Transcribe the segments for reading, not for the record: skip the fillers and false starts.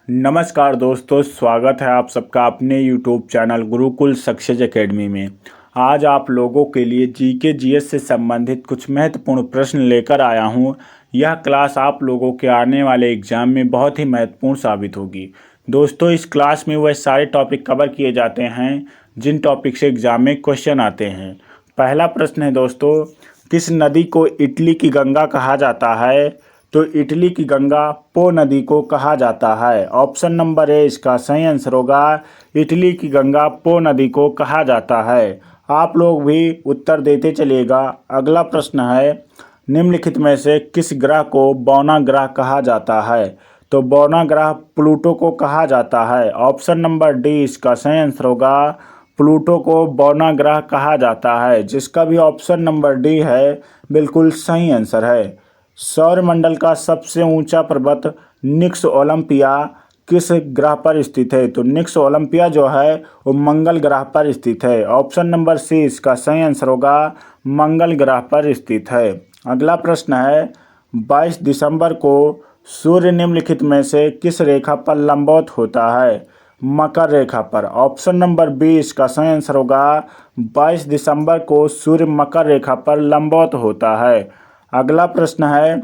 नमस्कार दोस्तों, स्वागत है आप सबका अपने YouTube channel Gurukul success academy में। आज आप लोगों के लिए जीके जीएस से संबंधित कुछ महत्वपूर्ण प्रश्न लेकर आया हूं। यह क्लास आप लोगों के आने वाले एग्जाम में बहुत ही महत्वपूर्ण साबित होगी। दोस्तों, इस क्लास में वह सारे टॉपिक कवर किए जाते हैं जिन टॉपिक से एग्जाम में क्वेश्चन आते हैं। पहला प्रश्न है दोस्तों, किस नदी को इटली की गंगा कहा जाता है? तो इटली की गंगा पो नदी को कहा जाता है। ऑप्शन नंबर ए इसका सही आंसर होगा। इटली की गंगा पो नदी को कहा जाता है। आप लोग भी उत्तर देते चलिएगा। अगला प्रश्न है, निम्नलिखित में से किस ग्रह को बौना ग्रह कहा जाता है? तो बौना ग्रह प्लूटो को कहा जाता है। ऑप्शन नंबर डी इसका सही आंसर होगा। प्लूटो को बौना ग्रह कहा जाता है, जिसका भी ऑप्शन नंबर डी है बिल्कुल सही आंसर है। सौरमंडल का सबसे ऊंचा पर्वत निक्स ओलंपिया किस ग्रह पर स्थित है? तो निक्स ओलंपिया जो है वो मंगल ग्रह पर स्थित है। ऑप्शन नंबर सी इसका सही आंसर होगा। मंगल ग्रह पर स्थित है। अगला प्रश्न है, 22 दिसंबर को सूर्य निम्नलिखित में से किस रेखा पर लंबवत होता है? मकर रेखा पर। ऑप्शन नंबर बी इसका सही आंसर होगा। 22 दिसंबर को सूर्य मकर रेखा पर लंबवत होता है। अगला प्रश्न है,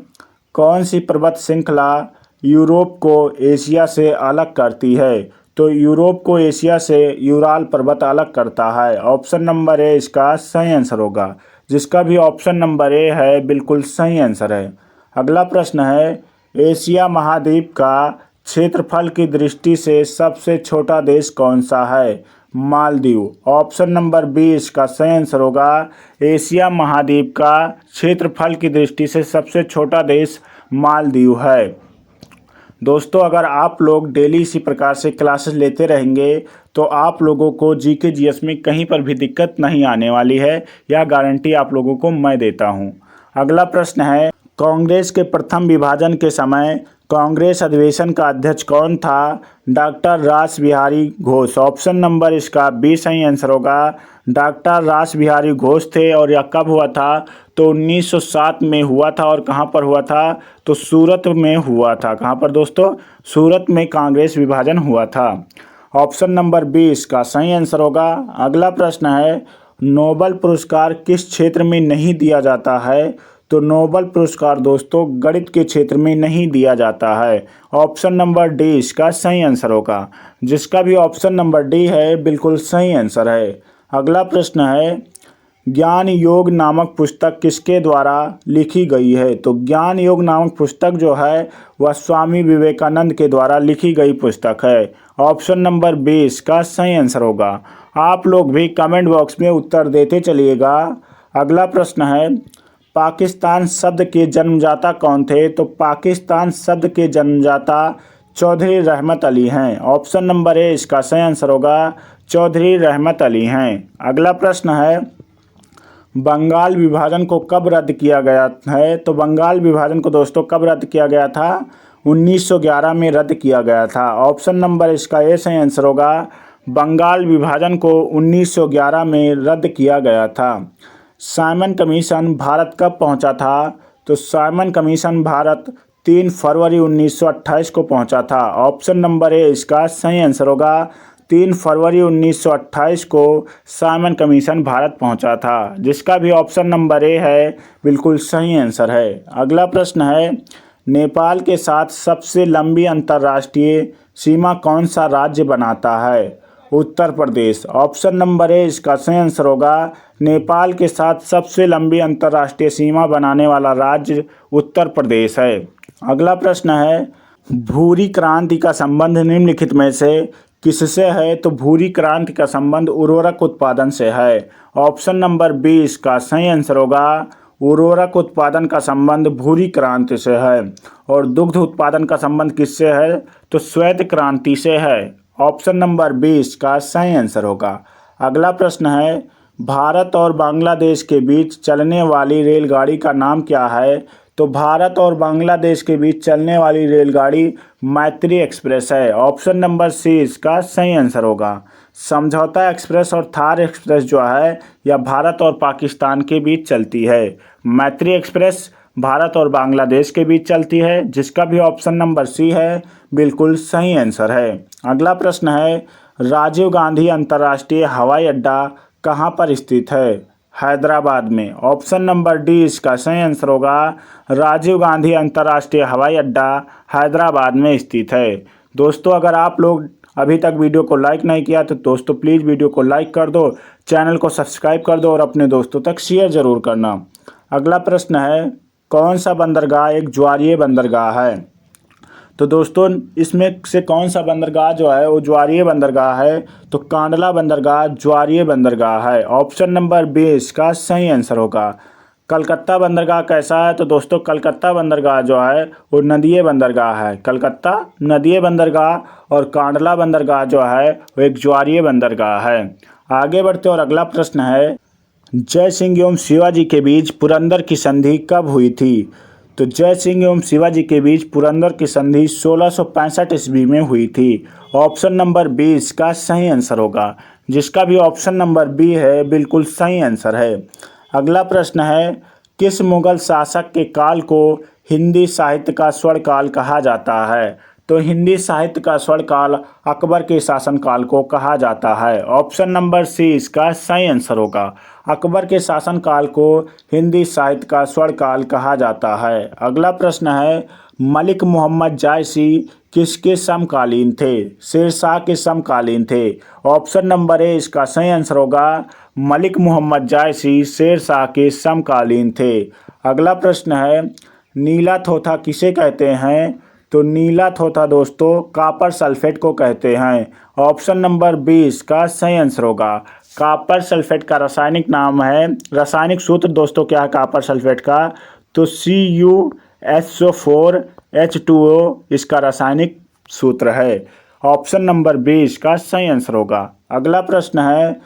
कौन सी पर्वत श्रृंखला यूरोप को एशिया से अलग करती है? तो यूरोप को एशिया से यूराल पर्वत अलग करता है। ऑप्शन नंबर ए इसका सही आंसर होगा, जिसका भी ऑप्शन नंबर ए है बिल्कुल सही आंसर है। अगला प्रश्न है, एशिया महाद्वीप का क्षेत्रफल की दृष्टि से सबसे छोटा देश कौन सा है? मालदीव। ऑप्शन नंबर बी इसका सही आंसर होगा। एशिया महाद्वीप का क्षेत्रफल की दृष्टि से सबसे छोटा देश मालदीव है। दोस्तों, अगर आप लोग डेली इसी प्रकार से क्लासेस लेते रहेंगे तो आप लोगों को जीके जीएस में कहीं पर भी दिक्कत नहीं आने वाली है। यह गारंटी आप लोगों को मैं देता हूं। अगला प्रश्न है, कांग्रेस के प्रथम विभाजन के समय कांग्रेस अधिवेशन का अध्यक्ष कौन था? डॉक्टर रास बिहारी घोष। ऑप्शन नंबर इसका बी सही आंसर होगा। डॉक्टर रास बिहारी घोष थे। और यह कब हुआ था? तो 1907 में हुआ था। और कहाँ पर हुआ था? तो सूरत में हुआ था। कहाँ पर दोस्तों? सूरत में कांग्रेस विभाजन हुआ था। ऑप्शन नंबर बी इसका सही आंसर होगा। अगला प्रश्न है, नोबेल पुरस्कार किस क्षेत्र में नहीं दिया जाता है? तो नोबेल पुरस्कार दोस्तों गणित के क्षेत्र में नहीं दिया जाता है। ऑप्शन नंबर डी इसका सही आंसर होगा, जिसका भी ऑप्शन नंबर डी है बिल्कुल सही आंसर है। अगला प्रश्न है, ज्ञान योग नामक पुस्तक किसके द्वारा लिखी गई है? तो ज्ञान योग नामक पुस्तक जो है वह स्वामी विवेकानंद के द्वारा लिखी गई पुस्तक है। ऑप्शन नंबर बी इसका सही आंसर होगा। आप लोग भी कमेंट बॉक्स में उत्तर देते चलिएगा। अगला प्रश्न है, पाकिस्तान शब्द के जन्मदाता कौन थे? तो पाकिस्तान शब्द के जन्मदाता चौधरी रहमत अली हैं। ऑप्शन नंबर ए इसका सही आंसर होगा। चौधरी रहमत अली हैं। अगला प्रश्न है, बंगाल विभाजन को कब रद्द किया गया है? तो बंगाल विभाजन को दोस्तों कब रद्द किया गया था? 1911 में रद्द किया गया था। ऑप्शन नंबर इसका ए सही आंसर होगा। बंगाल विभाजन को 1911 में रद्द किया गया था। साइमन कमीशन भारत कब पहुंचा था? तो साइमन कमीशन भारत 3 फरवरी 1928 को पहुंचा था। ऑप्शन नंबर ए इसका सही आंसर होगा। 3 फरवरी 1928 को साइमन कमीशन भारत पहुंचा था, जिसका भी ऑप्शन नंबर ए है बिल्कुल सही आंसर है। अगला प्रश्न है, नेपाल के साथ सबसे लंबी अंतर्राष्ट्रीय सीमा कौन सा राज्य बनाता है? Uttar Pradesh. Option number A इसका सही आंसर होगा। नेपाल के साथ सबसे लंबी अंतर्राष्ट्रीय सीमा बनाने वाला राज्य उत्तर प्रदेश है। अगला प्रश्न है, भूरी क्रांति का संबंध निम्नलिखित में से किससे है? तो भूरी क्रांति का संबंध उर्वरक उत्पादन से है। ऑप्शन नंबर बी इसका सही आंसर होगा। उर्वरक उत्पादन का संबंध भूरी क्रांति से है। और दुग्ध उत्पादन का संबंध किससे है? तो श्वेत क्रांति से है। ऑप्शन नंबर 20 का सही आंसर होगा। अगला प्रश्न है, भारत और बांग्लादेश के बीच चलने वाली रेलगाड़ी का नाम क्या है? तो भारत और बांग्लादेश के बीच चलने वाली रेलगाड़ी मैत्री एक्सप्रेस है। ऑप्शन नंबर सी इसका सही आंसर होगा। समझौता एक्सप्रेस और थार एक्सप्रेस जो है यह भारत और पाकिस्तान के बीच चलती है। मैत्री एक्सप्रेस भारत और बांग्लादेश के बीच चलती है, जिसका भी ऑप्शन नंबर सी है बिल्कुल सही आंसर है। अगला प्रश्न है, राजीव गांधी अंतर्राष्ट्रीय हवाई अड्डा कहाँ पर स्थित है? हैदराबाद में। ऑप्शन नंबर डी इसका सही आंसर होगा। राजीव गांधी अंतर्राष्ट्रीय हवाई अड्डा हैदराबाद में स्थित है। दोस्तों, अगर आप लोग अभी तक वीडियो को लाइक नहीं किया तो दोस्तों प्लीज़ वीडियो को लाइक कर दो, चैनल को सब्सक्राइब कर दो और अपने दोस्तों तक शेयर ज़रूर करना। अगला प्रश्न है, कौन सा बंदरगाह एक ज्वारीय बंदरगाह है? तो दोस्तों, इसमें से कौन सा बंदरगाह जो है वो ज्वारीय बंदरगाह है? तो कांडला बंदरगाह ज्वारीय बंदरगाह है। ऑप्शन नंबर बी इसका सही आंसर होगा। कलकत्ता बंदरगाह कैसा है? तो दोस्तों, कलकत्ता बंदरगाह जो है वो नदीय बंदरगाह है। कलकत्ता नदीय बंदरगाह और कांडला बंदरगाह जो है वो एक ज्वारीय बंदरगाह है। आगे बढ़ते और अगला प्रश्न है, जय सिंह एवं शिवाजी के बीच पुरंदर की संधि कब हुई थी? तो जय सिंह एवं शिवाजी के बीच पुरंदर की संधि 1665 ईस्वी में हुई थी। ऑप्शन नंबर बी इसका सही आंसर होगा, जिसका भी ऑप्शन नंबर बी है बिल्कुल सही आंसर है। अगला प्रश्न है, किस मुगल शासक के काल को हिंदी साहित्य का स्वर्ण काल कहा जाता है? तो हिंदी साहित्य का स्वर्ण काल अकबर के शासनकाल को कहा जाता है। ऑप्शन नंबर सी इसका सही आंसर होगा। अकबर के शासनकाल को हिंदी साहित्य का स्वर्ण काल कहा जाता है। अगला प्रश्न है, मलिक मोहम्मद जायसी किसके समकालीन थे? शेरशाह के समकालीन थे। ऑप्शन नंबर ए इसका सही आंसर होगा। मलिक मोहम्मद जायसी शेरशाह के समकालीन थे। अगला प्रश्न है, नीला थोथा किसे कहते हैं? तो नीला थोथा दोस्तों कॉपर सल्फेट को कहते हैं। ऑप्शन नंबर बी इसका सही आंसर होगा। कॉपर सल्फेट का रासायनिक नाम है, रासायनिक सूत्र दोस्तों क्या है कॉपर सल्फेट का? तो CuSO4H2O इसका रासायनिक सूत्र है। ऑप्शन नंबर बी इसका सही आंसर होगा। अगला प्रश्न है,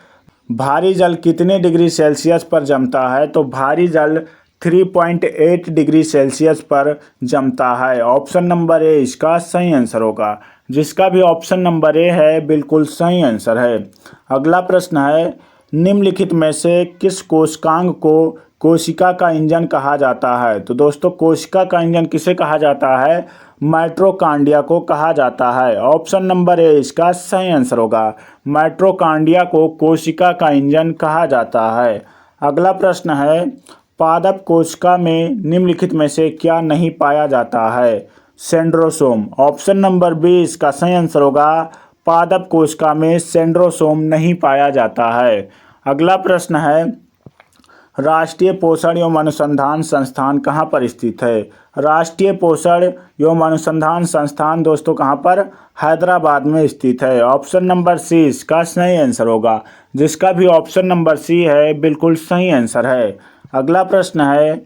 भारी जल कितने डिग्री सेल्सियस पर जमता है? तो भारी जल 3.8 डिग्री सेल्सियस पर जमता है। ऑप्शन नंबर ए इसका सही आंसर होगा, जिसका भी ऑप्शन नंबर ए है बिल्कुल सही आंसर है। अगला प्रश्न है, निम्नलिखित में से किस कोशिकांग को कोशिका का इंजन कहा जाता है? तो दोस्तों, कोशिका का इंजन किसे कहा जाता है? माइटोकॉन्ड्रिया को कहा जाता है। ऑप्शन नंबर ए इसका सही आंसर होगा। माइटोकॉन्ड्रिया को कोशिका का इंजन कहा जाता है। अगला प्रश्न है, पादप कोशिका में निम्नलिखित में से क्या नहीं पाया जाता है? सेंट्रोसोम। ऑप्शन नंबर बी इसका सही आंसर होगा। पादप कोशिका में सेंट्रोसोम नहीं पाया जाता है। अगला प्रश्न है, राष्ट्रीय पोषण एवं अनुसंधान संस्थान कहाँ पर स्थित है? राष्ट्रीय पोषण एवं अनुसंधान संस्थान दोस्तों कहाँ पर? हैदराबाद में स्थित है। ऑप्शन नंबर सी इसका सही आंसर होगा, जिसका भी ऑप्शन नंबर सी है बिल्कुल सही आंसर है। अगला प्रश्न है,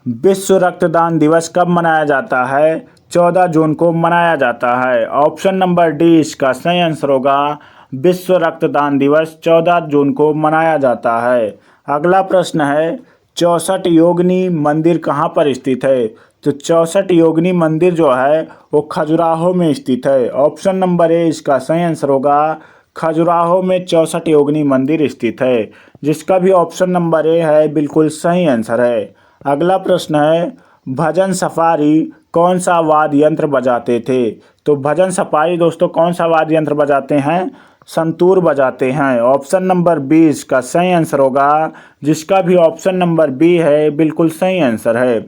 विश्व रक्तदान दिवस कब मनाया जाता है? 14 जून को मनाया जाता है। ऑप्शन नंबर डी इसका सही आंसर होगा। विश्व रक्तदान दिवस 14 जून को मनाया जाता है। अगला प्रश्न है, 64 योगिनी मंदिर कहाँ पर स्थित है? तो 64 योगिनी मंदिर जो है वो खजुराहो में स्थित है। ऑप्शन नंबर ए इसका सही आंसर होगा। खजुराहो में 64 योगिनी मंदिर स्थित है, जिसका भी ऑप्शन नंबर ए है बिल्कुल सही आंसर है। अगला प्रश्न है, भजन सफारी कौन सा वाद्य यंत्र बजाते थे? तो भजन सफारी दोस्तों कौन सा वाद्य यंत्र बजाते हैं? संतूर बजाते हैं। ऑप्शन नंबर बी इसका सही आंसर होगा, जिसका भी ऑप्शन नंबर बी है बिल्कुल सही आंसर है।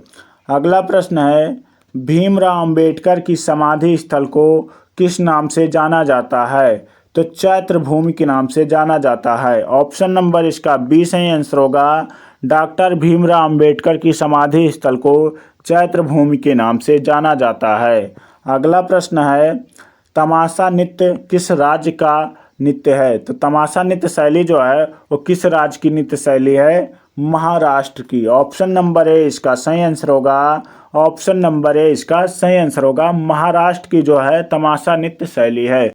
अगला प्रश्न है, भीमराव अंबेडकर की समाधि स्थल को किस नाम से जाना जाता है? तो चैत्र भूमि के नाम से जाना जाता है। ऑप्शन नंबर इसका बी सही आंसर होगा। डॉक्टर भीमराव अंबेडकर की समाधि स्थल को चैत्र भूमि के नाम से जाना जाता है। अगला प्रश्न है, तमाशा नृत्य किस राज्य का नृत्य है? तो तमाशा नृत्य शैली जो है वो किस राज्य की नृत्य शैली है? महाराष्ट्र की। ऑप्शन नंबर ए इसका सही आंसर होगा। ऑप्शन नंबर ए इसका सही आंसर होगा। महाराष्ट्र की जो है तमाशा नृत्य शैली है।